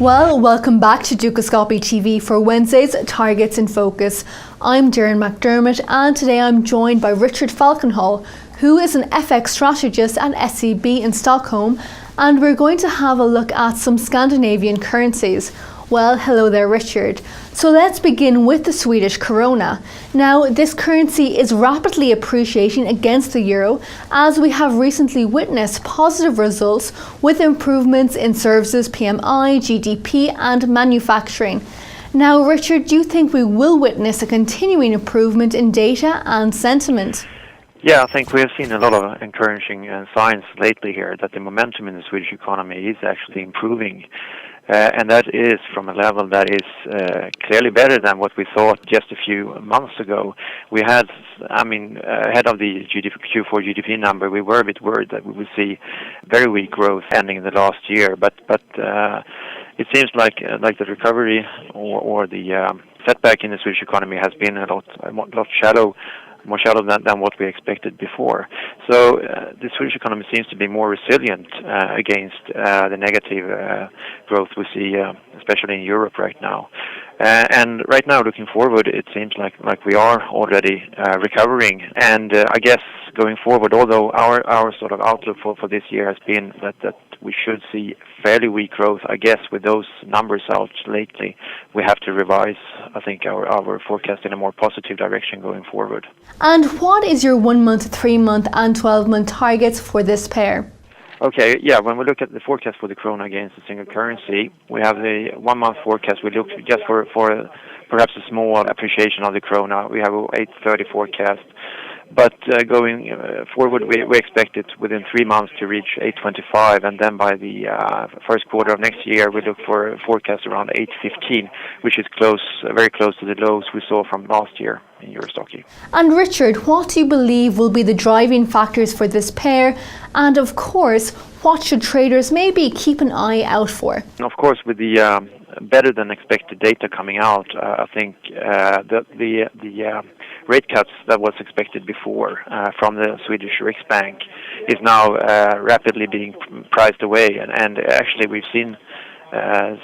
Well, welcome back to Dukascopy TV for Wednesday's Targets in Focus. I'm Doireann Mc Dermott, and today I'm joined by Richard Falkenhall, who is an FX strategist at SEB in Stockholm, and we're going to have a look at some Scandinavian currencies. Well, hello there, Richard. So let's begin with the Swedish Krona. Now, this currency is rapidly appreciating against the euro, as we have recently witnessed positive results with improvements in services, PMI, GDP and manufacturing. Now, Richard, do you think we will witness a continuing improvement in data and sentiment? Yeah, I think we have seen a lot of encouraging signs lately here that the momentum in the Swedish economy is actually improving. And that is from a level that is clearly better than what we thought just a few months ago. We had, ahead of the Q4 GDP number, we were a bit worried that we would see very weak growth ending the last year. But it seems like the recovery or the setback in the Swedish economy has been a lot more shallow than what we expected before. So the Swedish economy seems to be more resilient against the negative growth we see, especially in Europe right now. And right now, looking forward, it seems like we are already recovering. And I guess going forward, although our sort of outlook for this year has been that we should see fairly weak growth, I guess with those numbers out lately, we have to revise, I think, our forecast in a more positive direction going forward. And what is your 1 month, 3 month and 12 month targets for this pair? Okay, yeah, when we look at the forecast for the krona against the single currency, we have the 1 month forecast. We look just for perhaps a small appreciation of the krona. We have 830 forecast. But going forward, we expect it within 3 months to reach 825, and then by the first quarter of next year, we look for a forecast around 815, which is very close to the lows we saw from last year in Eurostocky. And Richard, what do you believe will be the driving factors for this pair? And of course, what should traders maybe keep an eye out for? Of course, with the better than expected data coming out, I think that the rate cuts that was expected before from the Swedish Riksbank is now rapidly being priced away, and actually we've seen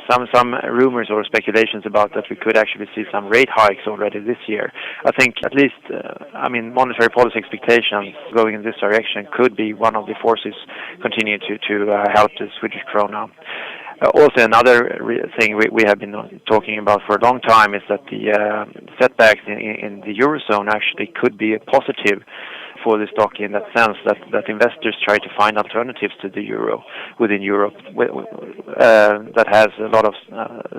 some rumors or speculations about that we could actually see some rate hikes already this year. I think at least, monetary policy expectations going in this direction could be one of the forces continuing to help the Swedish krona. Also, another thing we have been talking about for a long time is that the setbacks in the Eurozone actually could be a positive for the stock in that sense that investors try to find alternatives to the euro within Europe that has a lot of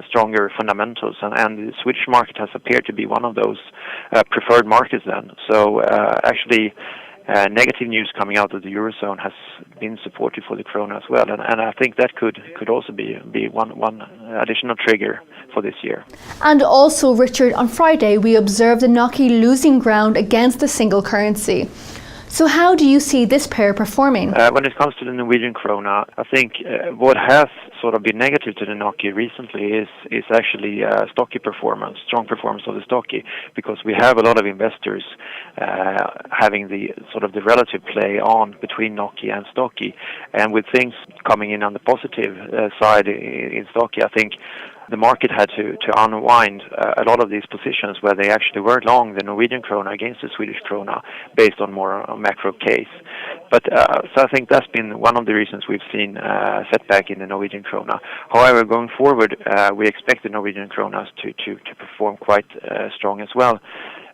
stronger fundamentals, and the Swedish market has appeared to be one of those preferred markets then. So actually negative news coming out of the Eurozone has been supportive for the krona as well, and I think that could also be one additional trigger for this year. And also, Richard, on Friday we observed the NOK losing ground against the single currency. So how do you see this pair performing? When it comes to the Norwegian Krona, I think what has sort of been negative to the NOK recently is actually stocky performance, strong performance of the stocky, because we have a lot of investors having the sort of the relative play on between NOK and stocky, and with things coming in on the positive side in stocky, I think the market had to unwind a lot of these positions where they actually were long the Norwegian krona against the Swedish krona based on more macro case. But so I think that's been one of the reasons we've seen setback in the Norwegian krona. However, going forward, we expect the Norwegian kronas to perform quite strong as well.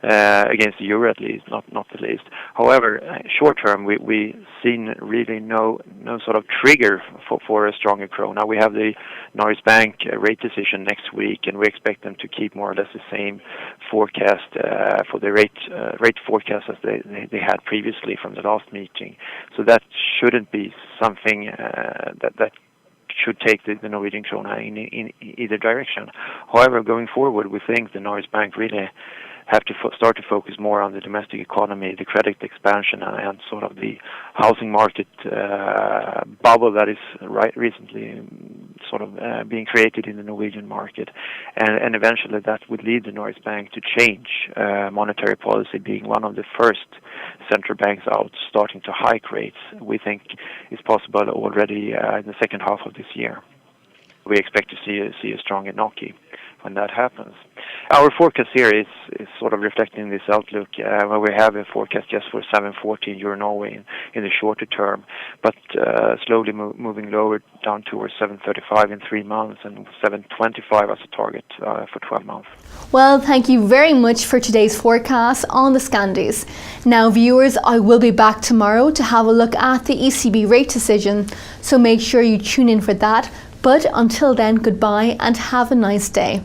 Against the euro at least, not the least. However, short term, we seen really no sort of trigger for a stronger krona. We have the Norges Bank rate decision next week, and we expect them to keep more or less the same forecast for the rate forecast as they had previously from the last meeting. So that shouldn't be something that should take the Norwegian krona in either direction. However, going forward, we think the Norges Bank really have to start to focus more on the domestic economy, the credit expansion, and sort of the housing market bubble that is recently sort of being created in the Norwegian market. And eventually that would lead the Norges Bank to change monetary policy, being one of the first central banks out starting to hike rates. We think is possible already in the second half of this year. we expect to see a stronger NOK when that happens. Our forecast here is sort of reflecting this outlook, where we have a forecast just for 7.40 euro Norway in the shorter term, but slowly moving lower down towards 7.35 in 3 months and 7.25 as a target for 12 months. Well, thank you very much for today's forecast on the Scandies. Now, viewers, I will be back tomorrow to have a look at the ECB rate decision, so make sure you tune in for that. But until then, goodbye and have a nice day.